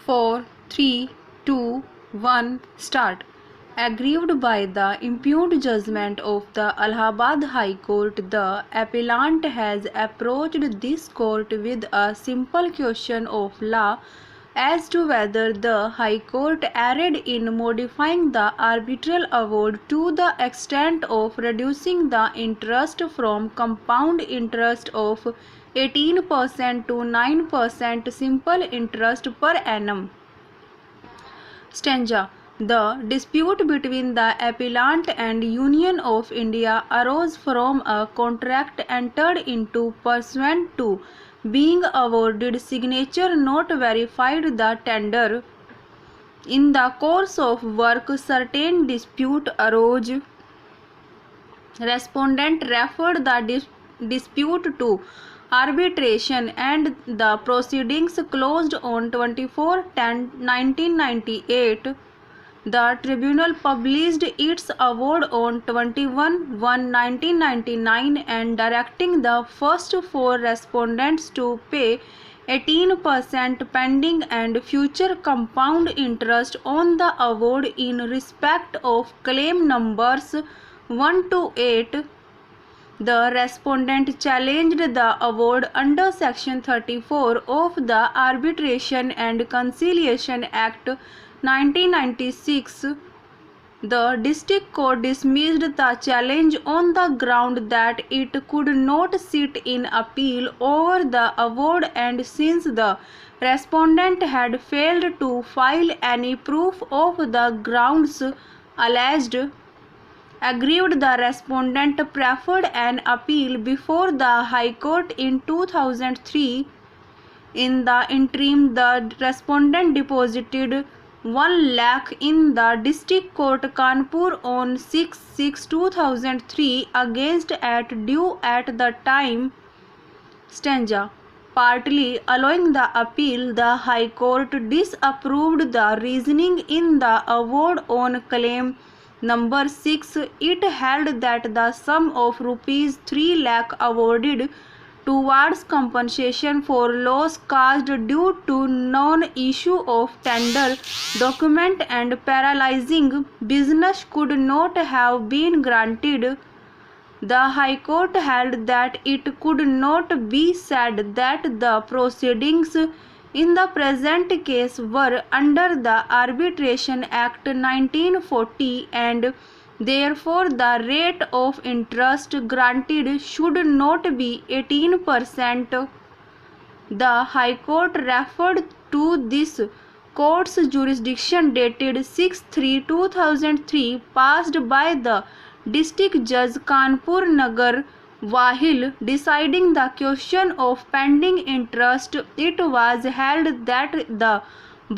4, 3, 2, 1, start. Aggrieved by the impugned judgment of the Allahabad High Court, the appellant has approached this court with a simple question of law as to whether the High Court erred in modifying the arbitral award to the extent of reducing the interest from compound interest of 18% to 9% simple interest per annum. Stanza. The dispute between the appellant and Union of India arose from a contract entered into pursuant to being awarded signature not verified the tender. In the course of work, certain dispute arose. Respondent referred the dispute to arbitration and the proceedings closed on 24/10/1998. The tribunal published its award on 21/1/1999 and directing the first four respondents to pay 18% pending and future compound interest on the award in respect of claim numbers 1 to 8. The respondent challenged the award under Section 34 of the Arbitration and Conciliation Act 1996. The district court dismissed the challenge on the ground that it could not sit in appeal over the award, and since the respondent had failed to file any proof of the grounds alleged. Aggrieved, the respondent preferred an appeal before the High Court in 2003. In the interim, the respondent deposited 1 lakh in the District Court Kanpur on 6/6/2003 against at due at the time. Stanza. Partly allowing the appeal, the High Court disapproved the reasoning in the award on claim number 6. It held that the sum of rupees 3 lakh awarded towards compensation for loss caused due to non-issue of tender document and paralyzing business could not have been granted. The High Court held that it could not be said that the proceedings in the present case were under the Arbitration Act 1940 and therefore the rate of interest granted should not be 18%. The High Court referred to this court's jurisdiction dated 6/3/2003 passed by the District Judge Kanpur Nagar. While deciding the question of pending interest, it was held that the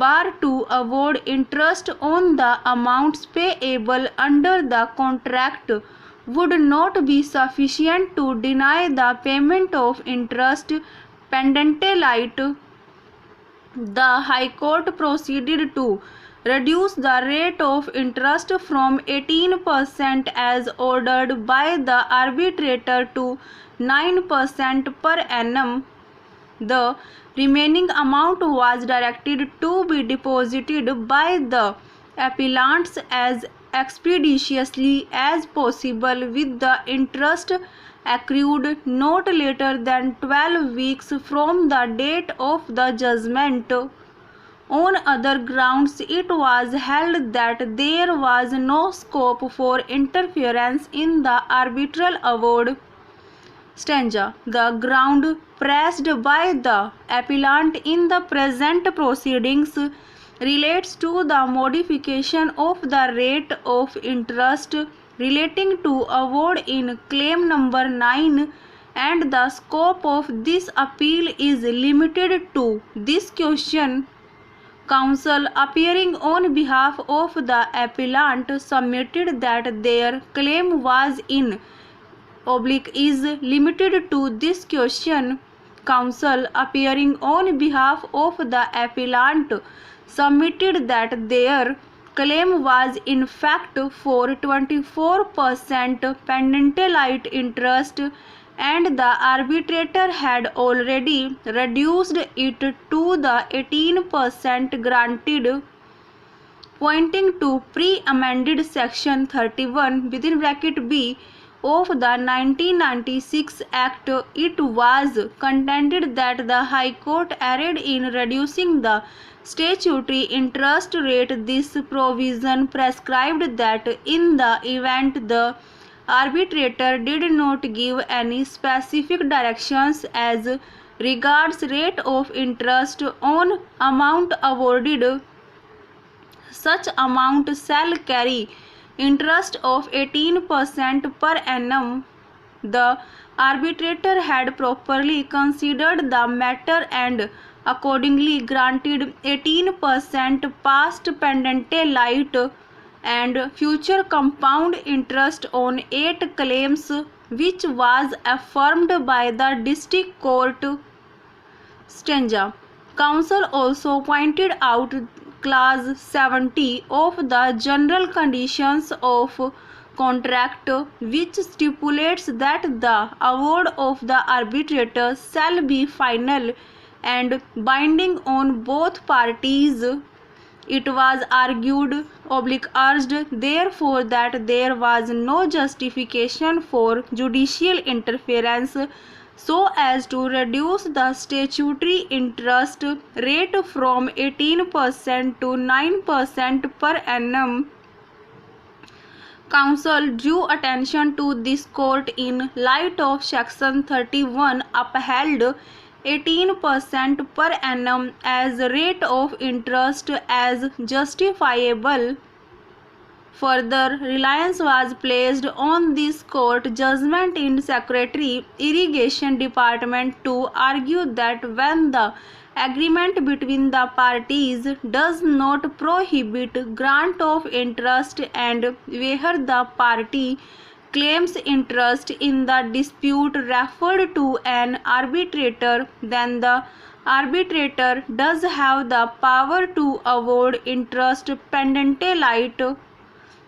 bar to award interest on the amounts payable under the contract would not be sufficient to deny the payment of interest pendente lite. The High Court proceeded to reduce the rate of interest from 18% as ordered by the arbitrator to 9% per annum. The remaining amount was directed to be deposited by the appellants as expeditiously as possible, with the interest accrued not later than 12 weeks from the date of the judgment. On other grounds, it was held that there was no scope for interference in the arbitral award. Stanza. The ground pressed by the appellant in the present proceedings relates to the modification of the rate of interest relating to award in claim number 9, and the scope of this appeal is limited to this question. Counsel appearing on behalf of the appellant submitted that their claim was in is limited to this question. Counsel appearing on behalf of the appellant submitted that their claim was in fact for 24% pendente lite interest and the arbitrator had already reduced it to the 18% granted. Pointing to pre-amended Section 31 (B) of the 1996 Act, it was contended that the High Court erred in reducing the statutory interest rate. This provision prescribed that in the event the arbitrator did not give any specific directions as regards rate of interest on amount awarded, such amount shall carry interest of 18% per annum. The arbitrator had properly considered the matter and accordingly granted 18% past pendente light and future compound interest on 8 claims, which was affirmed by the district court. Stanza. Council also pointed out Clause 70 of the General Conditions of Contract, which stipulates that the award of the arbitrator shall be final and binding on both parties. It was urged, therefore, that there was no justification for judicial interference so as to reduce the statutory interest rate from 18% to 9% per annum. Council drew attention to this court in light of Section 31 upheld 18% per annum as rate of interest as justifiable. Further reliance was placed on this court judgment in Secretary Irrigation Department to argue that when the agreement between the parties does not prohibit grant of interest and where the party claims interest in the dispute referred to an arbitrator, then the arbitrator does have the power to award interest pendente light.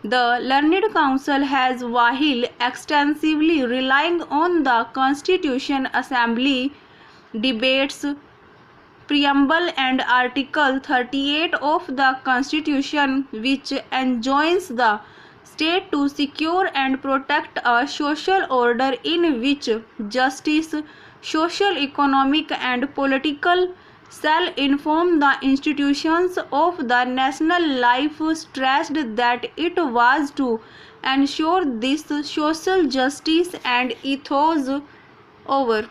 The learned counsel has, while extensively relying on the Constitution Assembly debates, preamble and Article 38 of the Constitution, which enjoins the state to secure and protect a social order in which justice, social, economic and political shall inform the institutions of the national life, stressed that it was to ensure this social justice and ethos. Over.